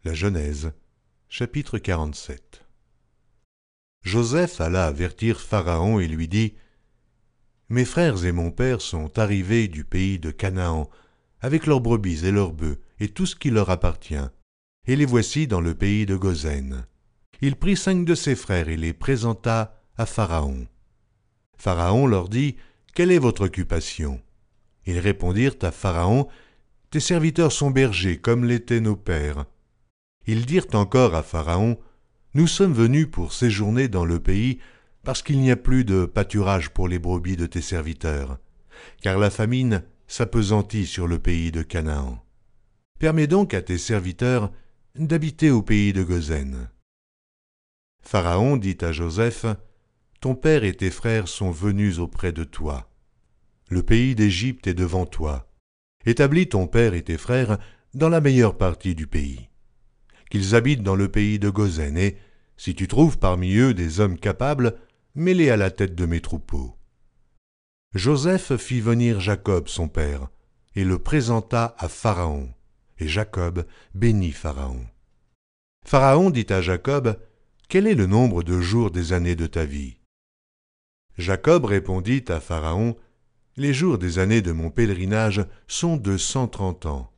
La Genèse, chapitre 47. Joseph alla avertir Pharaon et lui dit : « Mes frères et mon père sont arrivés du pays de Canaan, avec leurs brebis et leurs bœufs, et tout ce qui leur appartient, et les voici dans le pays de Goshen. » Il prit 5 de ses frères et les présenta à Pharaon. Pharaon leur dit : « Quelle est votre occupation ?» Ils répondirent à Pharaon : « Tes serviteurs sont bergers, comme l'étaient nos pères. » Ils dirent encore à Pharaon : « Nous sommes venus pour séjourner dans le pays, parce qu'il n'y a plus de pâturage pour les brebis de tes serviteurs, car la famine s'appesantit sur le pays de Canaan. Permets donc à tes serviteurs d'habiter au pays de Goshen. » Pharaon dit à Joseph : « Ton père et tes frères sont venus auprès de toi. Le pays d'Égypte est devant toi. Établis ton père et tes frères dans la meilleure partie du pays. Qu'ils habitent dans le pays de Goshen, et, si tu trouves parmi eux des hommes capables, mets-les à la tête de mes troupeaux. » Joseph fit venir Jacob son père, et le présenta à Pharaon, et Jacob bénit Pharaon. Pharaon dit à Jacob : « Quel est le nombre de jours des années de ta vie ?» Jacob répondit à Pharaon : « Les jours des années de mon pèlerinage sont de 130 ans.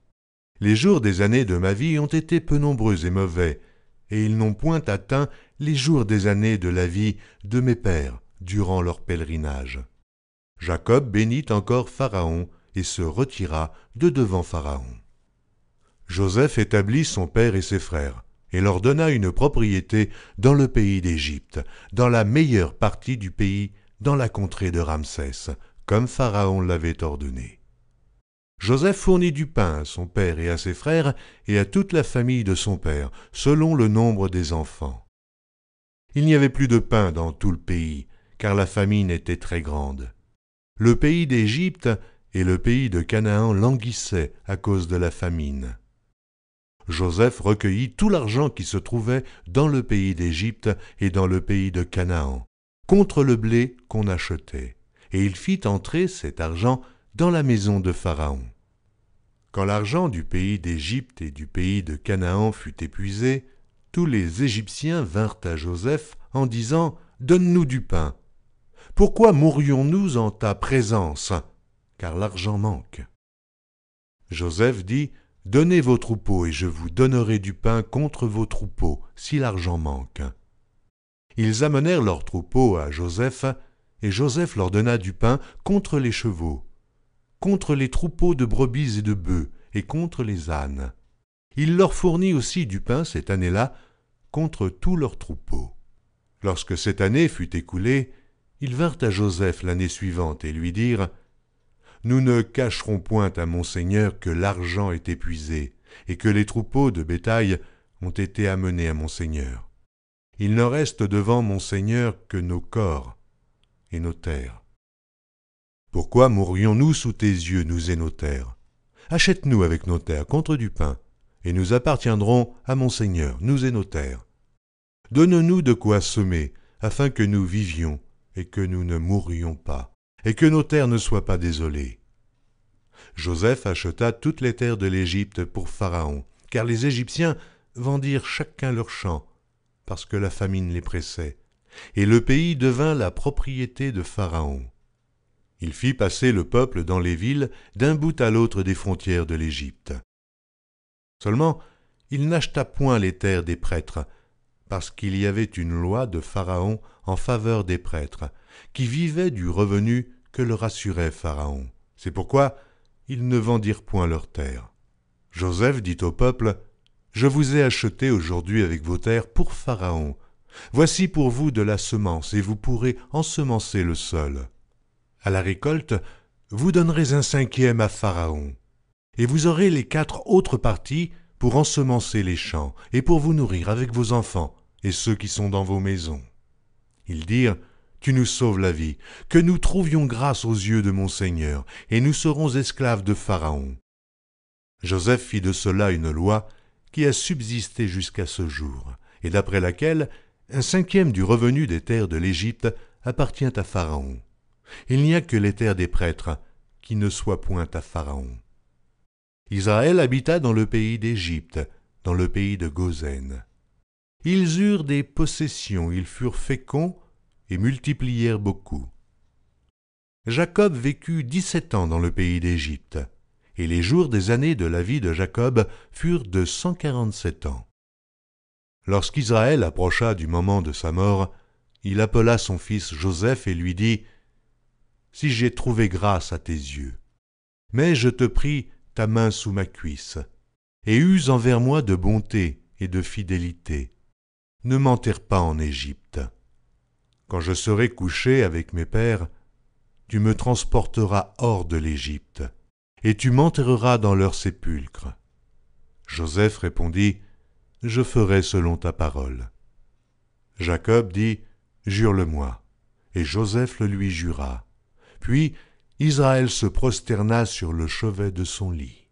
Les jours des années de ma vie ont été peu nombreux et mauvais, et ils n'ont point atteint les jours des années de la vie de mes pères durant leur pèlerinage. » Jacob bénit encore Pharaon et se retira de devant Pharaon. Joseph établit son père et ses frères, et leur donna une propriété dans le pays d'Égypte, dans la meilleure partie du pays, dans la contrée de Ramsès, comme Pharaon l'avait ordonné. Joseph fournit du pain à son père et à ses frères et à toute la famille de son père, selon le nombre des enfants. Il n'y avait plus de pain dans tout le pays, car la famine était très grande. Le pays d'Égypte et le pays de Canaan languissaient à cause de la famine. Joseph recueillit tout l'argent qui se trouvait dans le pays d'Égypte et dans le pays de Canaan, contre le blé qu'on achetait, et il fit entrer cet argent dans la maison de Pharaon. Quand l'argent du pays d'Égypte et du pays de Canaan fut épuisé, tous les Égyptiens vinrent à Joseph en disant : « Donne-nous du pain. Pourquoi mourrions-nous en ta présence ? Car l'argent manque. » Joseph dit : « Donnez vos troupeaux, et je vous donnerai du pain contre vos troupeaux, si l'argent manque. » Ils amenèrent leurs troupeaux à Joseph, et Joseph leur donna du pain contre les chevaux, contre les troupeaux de brebis et de bœufs, et contre les ânes. Il leur fournit aussi du pain cette année-là, contre tous leurs troupeaux. Lorsque cette année fut écoulée, ils vinrent à Joseph l'année suivante et lui dirent : « Nous ne cacherons point à mon Seigneur que l'argent est épuisé, et que les troupeaux de bétail ont été amenés à mon Seigneur. Il ne reste devant mon Seigneur que nos corps et nos terres. Pourquoi mourrions-nous sous tes yeux, nous et nos terres ? Achète-nous avec nos terres contre du pain, et nous appartiendrons à mon Seigneur, nous et nos terres. Donne-nous de quoi semer, afin que nous vivions, et que nous ne mourrions pas, et que nos terres ne soient pas désolées. » Joseph acheta toutes les terres de l'Égypte pour Pharaon, car les Égyptiens vendirent chacun leur champ, parce que la famine les pressait, et le pays devint la propriété de Pharaon. Il fit passer le peuple dans les villes d'un bout à l'autre des frontières de l'Égypte. Seulement, il n'acheta point les terres des prêtres, parce qu'il y avait une loi de Pharaon en faveur des prêtres, qui vivaient du revenu que leur assurait Pharaon. C'est pourquoi ils ne vendirent point leurs terres. Joseph dit au peuple : « Je vous ai acheté aujourd'hui avec vos terres pour Pharaon. Voici pour vous de la semence, et vous pourrez ensemencer le sol. À la récolte, vous donnerez un 5e à Pharaon, et vous aurez les 4 autres parties pour ensemencer les champs, et pour vous nourrir avec vos enfants et ceux qui sont dans vos maisons. » Ils dirent : « Tu nous sauves la vie, que nous trouvions grâce aux yeux de mon Seigneur, et nous serons esclaves de Pharaon. » Joseph fit de cela une loi qui a subsisté jusqu'à ce jour, et d'après laquelle un 5e du revenu des terres de l'Égypte appartient à Pharaon. Il n'y a que les terres des prêtres qui ne soient point à Pharaon. Israël habita dans le pays d'Égypte, dans le pays de Goshen. Ils eurent des possessions, ils furent féconds et multiplièrent beaucoup. Jacob vécut 17 ans dans le pays d'Égypte, et les jours des années de la vie de Jacob furent de 147 ans. Lorsqu'Israël approcha du moment de sa mort, il appela son fils Joseph et lui dit « Si j'ai trouvé grâce à tes yeux, mais je te prie ta main sous ma cuisse, et use envers moi de bonté et de fidélité. Ne m'enterre pas en Égypte. Quand je serai couché avec mes pères, tu me transporteras hors de l'Égypte, et tu m'enterreras dans leur sépulcre. » Joseph répondit, « Je ferai selon ta parole. » Jacob dit, « Jure-le-moi. » Et Joseph le lui jura. Puis Israël se prosterna sur le chevet de son lit.